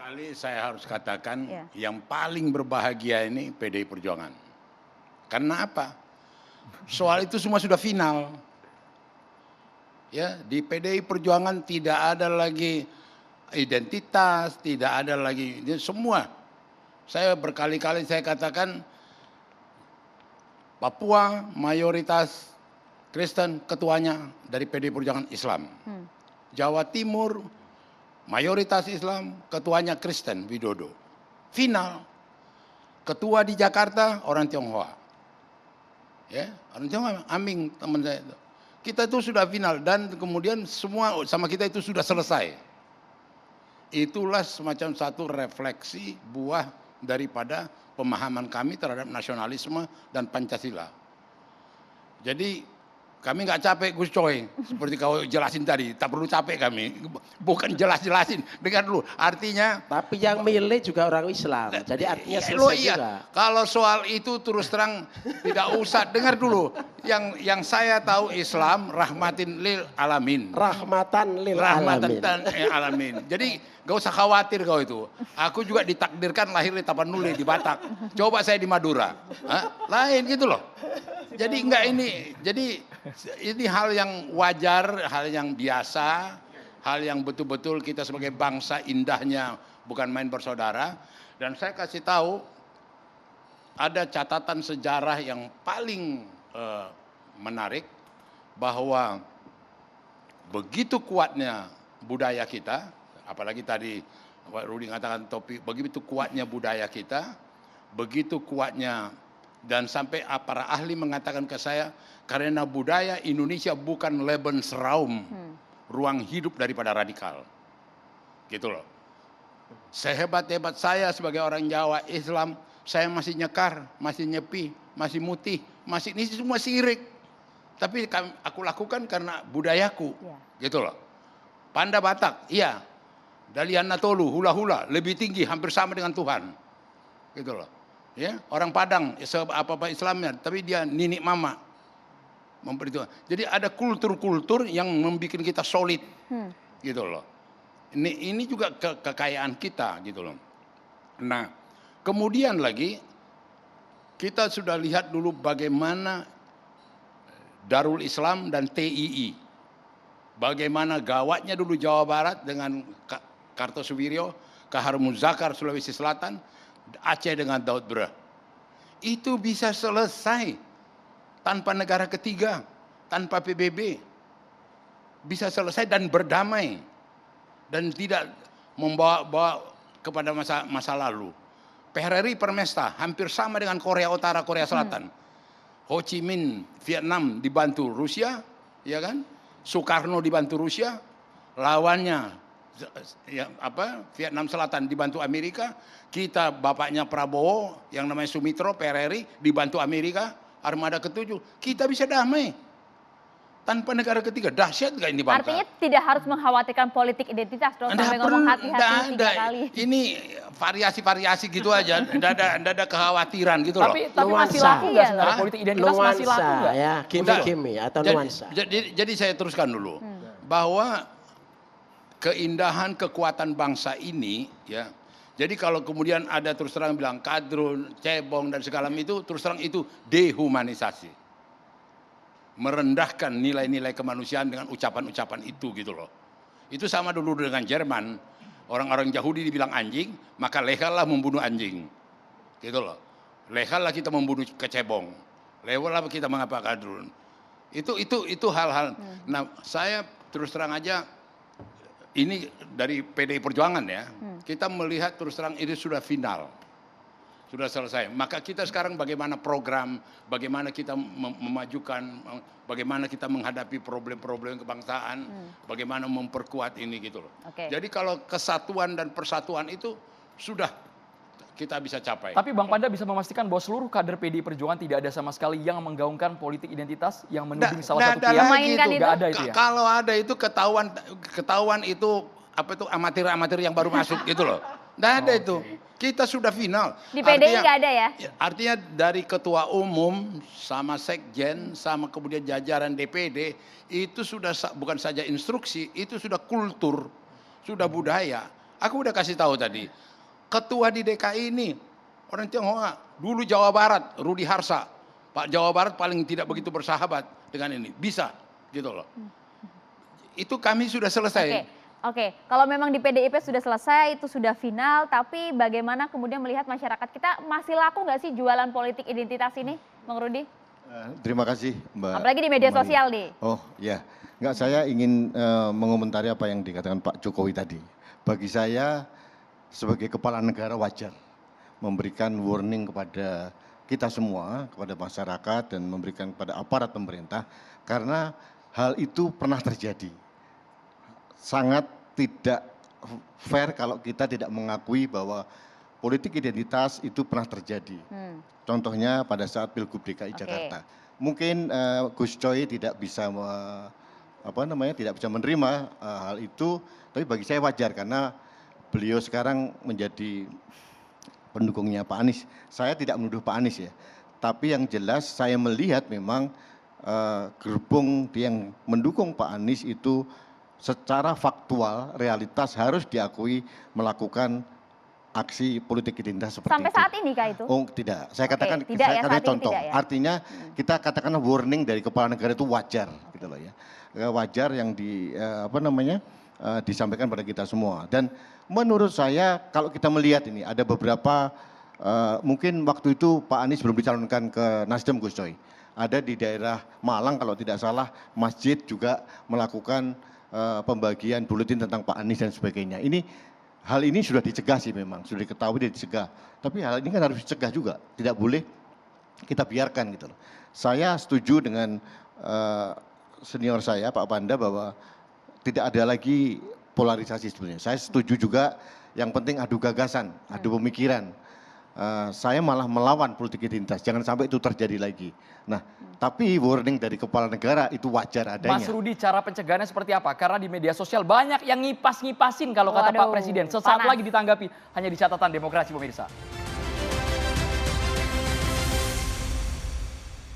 kali saya harus katakan Ya. yang paling berbahagia ini PDI Perjuangan. Karena apa? Soal itu semua sudah final. Ya, di PDI Perjuangan tidak ada lagi identitas, tidak ada lagi ini semua. Saya berkali-kali saya katakan Papua mayoritas Kristen, ketuanya dari PDI Perjuangan Islam. Jawa Timur mayoritas Islam, ketuanya Kristen, Widodo. Final. Ketua di Jakarta orang Tionghoa. Ya, orang Tionghoa, Aming teman saya itu. Kita itu sudah final dan kemudian semua sama kita itu sudah selesai. Itulah semacam satu refleksi buah daripada pemahaman kami terhadap nasionalisme dan Pancasila. Jadi kami nggak capek Gus Coy, seperti kau jelasin tadi, tak perlu capek kami. Bukan jelas-jelasin, dengar dulu. Artinya Tapi yang milih juga orang Islam, jadi artinya Loh selesai iya, juga. kalau soal itu terus terang tidak usah, dengar dulu. Yang saya tahu Islam rahmatin lil alamin. Rahmatan lil Rahmatan alamin. alamin. Jadi gak usah khawatir kau itu. Aku juga ditakdirkan lahir di Tapanuli di Batak. Coba saya di Madura. Hah? Lain gitu loh. Jadi enggak ini hal yang wajar, hal yang biasa, hal yang betul-betul kita sebagai bangsa indahnya bukan main bersaudara. Dan saya kasih tahu ada catatan sejarah yang paling menarik bahwa begitu kuatnya budaya kita, apalagi tadi Pak Rudi mengatakan topik, begitu kuatnya budaya kita, begitu kuatnya dan sampai para ahli mengatakan ke saya karena budaya Indonesia bukan Lebensraum, ruang hidup daripada radikal. Gitu loh. Sehebat-hebat saya sebagai orang Jawa Islam, saya masih nyekar, masih nyepi, masih mutih, masih ini semua sirik. Tapi aku lakukan karena budayaku. Gitu loh. Panda Batak, iya. Dalian Natolu, hula-hula, lebih tinggi, hampir sama dengan Tuhan. Gitu loh. Ya, orang Padang, apa-apa Islamnya, tapi dia ninik mama. Memperhitungkan. Jadi ada kultur-kultur yang membuat kita solid. Gitu loh. Ini juga kekayaan kita, gitu loh. Nah, kemudian lagi, kita sudah lihat dulu bagaimana Darul Islam dan TII. Bagaimana gawatnya dulu Jawa Barat dengan Kartosuwiryo, Kahar Muzakar Sulawesi Selatan, Aceh dengan Daud Brah. Itu bisa selesai tanpa negara ketiga, tanpa PBB. Bisa selesai dan berdamai. Dan tidak membawa kepada masa lalu. PRRI Permesta hampir sama dengan Korea Utara, Korea Selatan. Ho Chi Minh, Vietnam dibantu Rusia, ya kan? Soekarno dibantu Rusia, lawannya ya, Vietnam Selatan dibantu Amerika, kita bapaknya Prabowo yang namanya Sumitro PRRI dibantu Amerika, armada ke-7, kita bisa damai tanpa negara ketiga. Dahsyat gak ini bangsa? Artinya tidak harus mengkhawatirkan politik identitas dong, sampai ngomong hati-hati 3 kali. Ini variasi-variasi gitu aja, tidak ada kekhawatiran gitu loh. Tapi masih laku nggak sebenarnya politik identitas masih laku Nuansa nggak? ya, kimi-kimi atau nuansa. Jadi saya teruskan dulu bahwa keindahan kekuatan bangsa ini ya. Jadi kalau kemudian ada terus terang bilang kadrun, cebong dan segala itu terus terang itu dehumanisasi. Merendahkan nilai-nilai kemanusiaan dengan ucapan-ucapan itu gitu loh. Itu sama dulu dengan Jerman. Orang-orang Yahudi dibilang anjing, maka legallah membunuh anjing. Gitu loh. Legallah kita membunuh kecebong. Legallah kita mengapa kadrun. Itu hal-hal. Nah, saya terus terang aja ini dari PDI Perjuangan ya. Kita melihat terus terang ini sudah final. Sudah selesai. Maka kita sekarang bagaimana program, bagaimana kita memajukan, bagaimana kita menghadapi problem-problem kebangsaan, bagaimana memperkuat ini gitu loh. Jadi kalau kesatuan dan persatuan itu sudah kita bisa capai. Tapi Bang Panda bisa memastikan bahwa seluruh kader PDI Perjuangan tidak ada sama sekali yang menggaungkan politik identitas yang menuding salah satu pihak. Nggak ada itu ya? Kalau ada itu ketahuan itu apa itu amatir-amatir yang baru masuk gitu loh. Nggak ada itu. Kita sudah final. Di PDI nggak ada ya? Artinya dari ketua umum sama sekjen sama kemudian jajaran DPD itu sudah bukan saja instruksi, itu sudah kultur, sudah budaya. Aku udah kasih tahu tadi. Ketua di DKI ini orang Tionghoa. Dulu Jawa Barat, Rudi Harsa. Pak Jawa Barat paling tidak begitu bersahabat dengan ini. Bisa, gitu loh. Itu kami sudah selesai. Oke, kalau memang di PDIP sudah selesai, itu sudah final, tapi bagaimana kemudian melihat masyarakat kita masih laku nggak sih jualan politik identitas ini, Bang Rudi? Terima kasih Mbak. Apalagi di media Mani. sosial nih. Oh ya, nggak, saya ingin mengomentari apa yang dikatakan Pak Jokowi tadi. Bagi saya sebagai kepala negara wajar memberikan warning kepada kita semua, kepada masyarakat dan memberikan kepada aparat pemerintah karena hal itu pernah terjadi. Sangat tidak fair kalau kita tidak mengakui bahwa politik identitas itu pernah terjadi. Contohnya pada saat Pilgub DKI Jakarta. Mungkin Gus Coy tidak bisa tidak bisa menerima hal itu, tapi bagi saya wajar karena beliau sekarang menjadi pendukungnya Pak Anies. Saya tidak menuduh Pak Anies ya, tapi yang jelas saya melihat memang gerbong yang mendukung Pak Anies itu secara faktual, realitas harus diakui melakukan aksi politik identitas seperti Sampai itu. saat ini kah itu? Oh tidak, saya katakan, tidak saya ya, katakan saat ini contoh. tidak ya? Artinya kita katakan warning dari kepala negara itu wajar, gitu loh ya. Wajar yang disampaikan pada kita semua. Dan menurut saya kalau kita melihat ini ada beberapa mungkin waktu itu Pak Anies belum dicalonkan ke Nasdem Gus Coy. Ada di daerah Malang kalau tidak salah masjid juga melakukan pembagian buletin tentang Pak Anies dan sebagainya. Hal ini sudah dicegah sih memang, sudah diketahui dan dicegah. Tapi hal ini kan harus dicegah juga, tidak boleh kita biarkan gitu loh. Saya setuju dengan senior saya Pak Panda bahwa tidak ada lagi polarisasi sebenarnya. Saya setuju juga yang penting adu gagasan, adu pemikiran. Saya malah melawan politik identitas, jangan sampai itu terjadi lagi. Nah, tapi warning dari kepala negara itu wajar adanya. Mas Rudi, cara pencegahannya seperti apa? Karena di media sosial banyak yang ngipas-ngipasin kalau kata Pak Waduh, Presiden. Sesaat panas. lagi ditanggapi hanya di catatan demokrasi pemirsa.